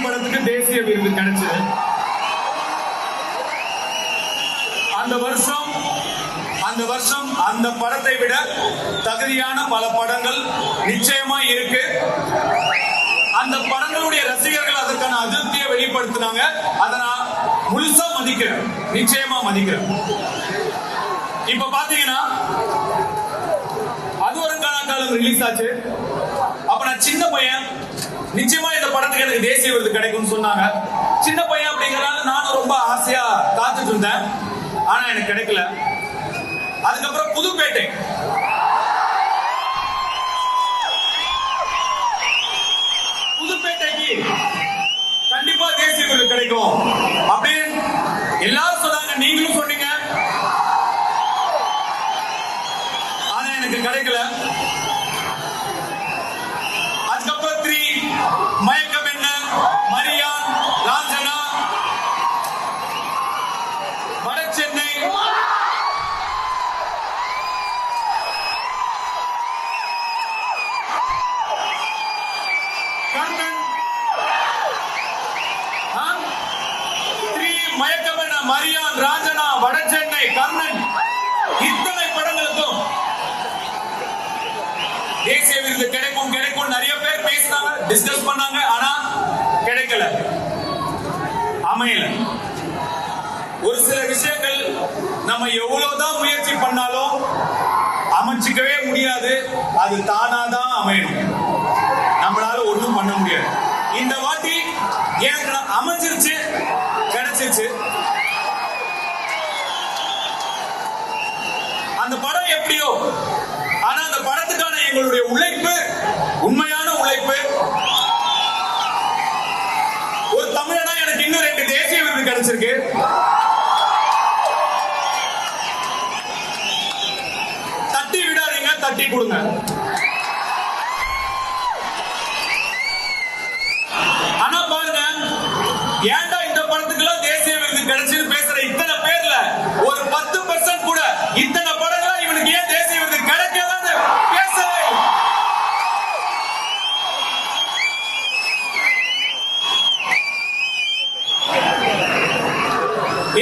படத்துக்கு தேசிய விருது கிடைச்சது. அந்த வருஷம் அந்த படத்தை விட தகுதியான பல படங்கள் நிச்சயமா இருக்கு. அந்த படங்களுடைய ரசிகர்கள் அதற்கான அதிருப்தியை வெளிப்படுத்தினாங்க. அதை நான் முழுசா மதிக்கிறேன், நிச்சயமா மதிக்கிறேன். இப்ப பாத்தீங்கன்னா அது ஒரு காலம் ரிலீஸ் ஆச்சு. அப்ப நான் சின்ன பையன், நிச்சயமா இந்த படத்துக்கு எனக்கு தேசிய விருது கிடைக்கும்னு சொன்னாங்க. சின்ன பையன் அப்படிங்கறதுனால நானும் ரொம்ப ஆசையா காத்துட்டு இருந்தேன். ஆனா எனக்கு கிடைக்கல. அதுக்கப்புறம் புதுப்பேட்டைக்கு கண்டிப்பா தேசிய விருது கிடைக்கும் அப்படின்னு எல்லாரும் சொன்னாங்க, நீங்களும் சொன்னீங்க. ஆனா எனக்கு கிடைக்கல. அதுக்கப்புறம் 3 மயக்கம் என்ன, மரியான், ராஞ்சனா, வட சென்னை, கர்ணன், 3 மயக்கம் என்ன, மரியான், ராஞ்சனா, வட சென்னை, கர்ணன், இத்தனை படங்களுக்கும் தேசிய விருது கிடைக்கும் கிடைக்கும் நிறைய பேர் பேசினாங்க, டிஸ்கஸ் பண்ணாங்க. ஆனா கிடைக்கல, அமையல. ஒரு சில விஷயங்கள் நம்ம எவ்வளவுதான் முயற்சி பண்ணாலும் அமைச்சிக்கவே முடியாது. அது தானாதான் அமையணும், நம்மளால ஒண்ணும் பண்ண முடியாது. இந்த வாட்டி எனக்கு அமைஞ்சிருச்சு, கிடைச்சிருச்சு. அந்த படம் எப்படியோ, ஆனா அந்த படத்துக்கான எங்களுடைய உழைப்பு, உண்மையான உழைப்பு. ஒரு தமிழனா எனக்கு இன்னும் 2 தேசிய விருது கிடைச்சிருக்கு. தட்டி விடாதீங்க, தட்டி கொடுங்க. ஆனா பாருங்க, ஏன்டா இந்த படத்துக்குலாம் தேசிய விருது கிடைச்சது பேசுற இத்தனை பேர்ல ஒரு 10% கூட இத்தனை படங்களா இவனுக்கு ஏன் தேசிய விருது கிடைக்கலன்னு பேசவே.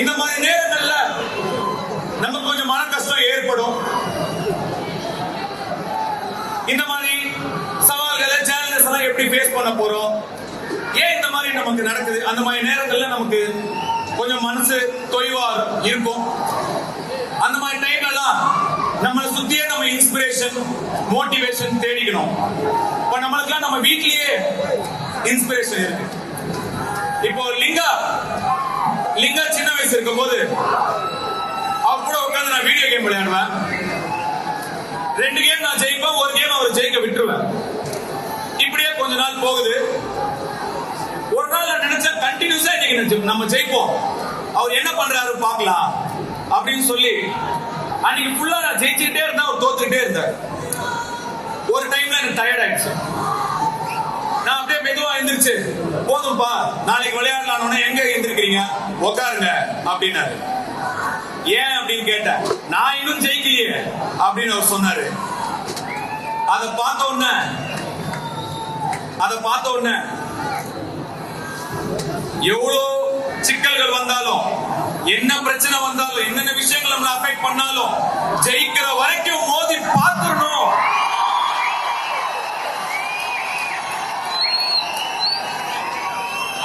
இந்த மாதிரி நேரங்கள்ல நமக்கு கொஞ்சம் மன கஷ்டம் ஏற்படும். இந்த மாதிரி சவால்களை, சேலஞ்சஸ் எல்லாம் எப்படி ஃபேஸ் பண்ண போறோம், ஏன் இந்த மாதிரி நமக்கு நடக்குது, அந்த மாதிரி நேரங்கள்ல நமக்கு கொஞ்சம் மனசு தொய்வா இருக்கும். அந்த மாதிரி டைம்லாம் நம்மளை சுத்தியே நம்ம இன்ஸ்பிரேஷன், மோட்டிவேஷன் தேடிக்கணும். இப்ப நம்மளுக்குலாம் நம்ம வீட்லயே இன்ஸ்பிரேஷன் இருக்கு. இப்போ லிங்கா சின்ன வயசு இருக்கும் போது அவ கூட உட்காந்து நான் வீடியோ கேம் விளையாடுவேன். 2 கேம் நான் ஜெயிப்பேன், 1 கேம் அவர் ஜெயிக்க விட்டுருவேன். இப்படியே கொஞ்ச நாள் போகுது. ஒரு நாள் நான் நினைச்சேன், கண்டினியூஸா இன்னைக்கு நம்ம ஜெயிப்போம், அவர் என்ன பண்றாரு பார்க்கலாம் அப்படின்னு சொல்லி அன்னைக்கு ஃபுல்லா நான் ஜெயிச்சுட்டே இருந்தேன், அவர் தோத்துக்கிட்டே இருந்தார். ஒரு டைம்ல எனக்கு டயர்ட் ஆயிடுச்சு. நான் அப்படியே மெதுவா எந்திரிச்சு, போதும்பா நாளைக்கு விளையாடலான்னு. எங்க எந்திருக்கிறீங்க, உட்காருங்க அப்படின்னாரு. ஏன் அப்படின்னு கேட்டேன். நான் இன்னும் ஜெயிக்கலையே அப்படின்னு அவர் சொன்னாரு. அதை பார்த்த உடனே எவ்வளவு சிக்கல்கள் வந்தாலும், என்ன பிரச்சனை வந்தாலும், என்னென்ன விஷயங்கள் நம்மள அஃபெக்ட் பண்ணாலும் ஜெயிக்கிற வரைக்கும் மோதி பார்த்துடணும்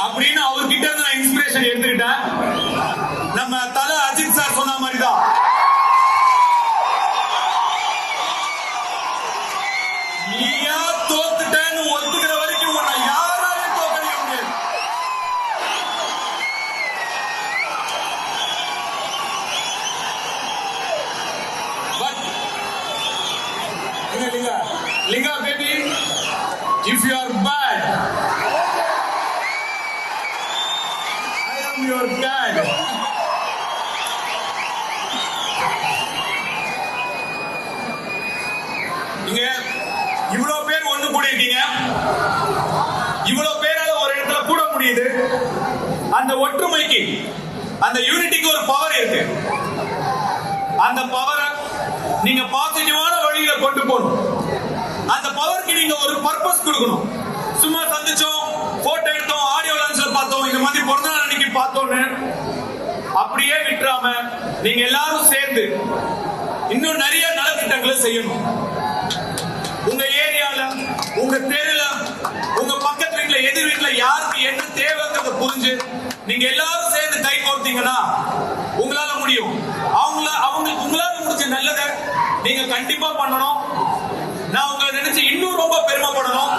அப்படின்னு அவர்கிட்ட இருந்து நான் இன்ஸ்பிரேஷன் எடுத்துக்கிட்டேன். நம்ம தல அஜித் சார் சொன்ன மாதிரிதான், நீயா தோத்துட்டேன்னு ஒத்துக்கிற வரைக்கும் உன்னை யாராலையும் தோக்கடிக்க முடியாது. But Linga baby, if you are bad, I am your dad. இங்க இவ்வளவு பேர் ஒண்ணு கூடி இருக்கீங்க, இவ்வளவு பேரால ஒரு இடத்துல கூட முடியுது. அந்த ஒற்றுமைக்கு, அந்த யூனிட்டிக்கு ஒரு பவர் இருக்கு. அந்த பவரை நீங்க பாசிட்டிவான வழியில கொண்டு போகணும். அந்த பவருக்கு நீங்க ஒரு பர்பஸ் கொடுக்கணும். சும்மா சந்திச்சோம், போட்டோ எடுத்தோம், ஆடியோ லான்ச்ல பார்த்தோம், இந்த மாதிரி பிறந்த நாள் அன்னைக்கு பார்த்தோன்னு அப்படியே விட்டுறாம நீங்க எல்லாரும் சேர்ந்து இன்னும் நிறைய நலத்திட்டங்களை செய்யணும். உங்க ஏரியால, உங்க தெருல, உங்க பக்கத்து வீட்டுல, எதிர் வீட்டுல யாருக்கு என்ன தேவைங்கிறத புரிஞ்சு நீங்க எல்லாரும் சேர்ந்து கை கோர்த்தீங்கன்னா உங்களால முடியும். அவங்களுக்கு உங்களால முடிஞ்ச நல்லதை நீங்க கண்டிப்பா பண்ணணும். நான் உங்களை நினைச்சு இன்னும் ரொம்ப பெருமைப்படணும்.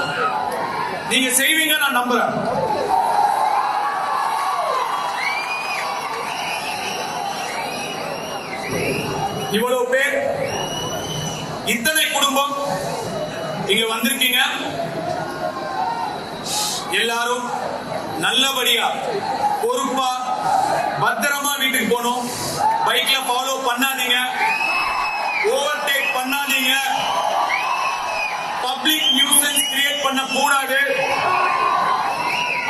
நீங்க செய்வீங்க நான் நம்புறேன். இவ்வளவு பேர், இத்தனை குடும்பம் இங்க வந்திருக்கீங்க. எல்லாரும் நல்லபடியா பொறுப்பா பத்திரமா வீட்டுக்கு போகணும். பைக்ல ஃபாலோ பண்ணாதீங்க, ஓவர்டேக் பண்ணாதீங்க, பப்ளிக் நியூசன்ஸ் கிரியேட் பண்ண கூடாது.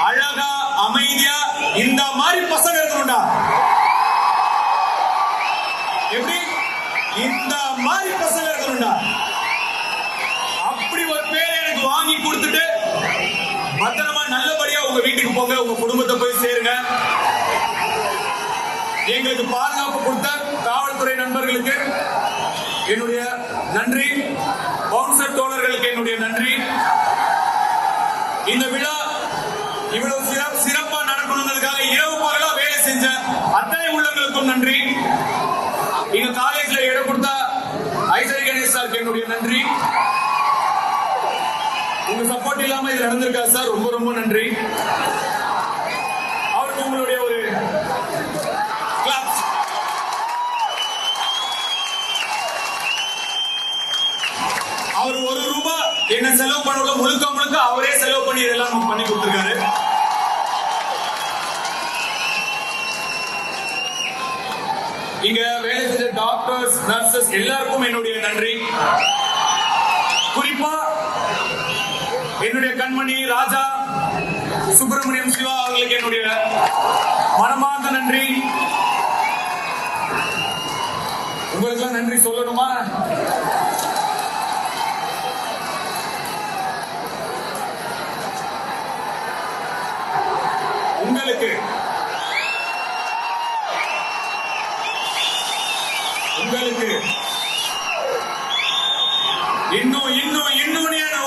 அழகா அமைதியா இந்த மாதிரி பசங்க இருக்கணும்டா. எப்படி இந்த மாதிரி பசங்க இருக்கணும்டா. அப்படி ஒரு பேரை எனக்கு வாங்கி கொடுத்துட்டு பத்திரமா நல்லபடியா உங்க வீட்டுக்கு போங்க, உங்க குடும்பத்தை போய் சேருங்க. எங்களுக்கு பாதுகாப்பு கொடுத்த காவல்துறை நண்பர்களுக்கு என்னுடைய நன்றி, பவுன்சர் தோழர்களுக்கு என்னுடைய நன்றி. இந்த விழா இவ்வளவு சிறப்பா நடக்கணுங்கிறதுக்காக இரவு பகலா வேலை செஞ்ச அத்தனை உள்ளங்களுக்கும் நன்றி. எங்க காலேஜ்ல இடம் கொடுத்த ஐசரி கணேஷ் சாருக்கு என்னுடைய நன்றி. உங்க சப்போர்ட் இல்லாம இது நடந்திருக்காது சார், ரொம்ப ரொம்ப நன்றி. அவருக்கு உங்களுடைய ஒரு கிளாப்ஸ். அவர் ₹1 என்ன செலவு பண்ண முழுக்க முழுக்க அவரே செலவு பண்ணி இதெல்லாம் பண்ணி கொடுத்திருக்காரு. இங்க வேலை செஞ்ச டாக்டர்ஸ், நர்சஸ் எல்லாருக்கும் என்னுடைய நன்றி. குறிப்பா என்னுடைய கண்மணி ராஜா சுப்பிரமணியம் சிவா அவர்களுக்கு என்னுடைய மனமார்ந்த நன்றி. உங்களுக்கு நன்றி சொல்லணுமா? உங்களுக்கு இன்னும்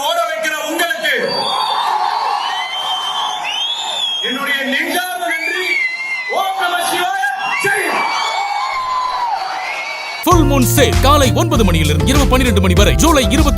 ஓட வைக்கிற உங்களுக்கு என்னுடைய நெஞ்சார்ந்த நன்றி. ஓம் நம சிவாய. ஜெய். ஃபுல் மூன் சேல் காலை 9 மணியிலிருந்து இரவு 12 மணி வரை ஜூலை 20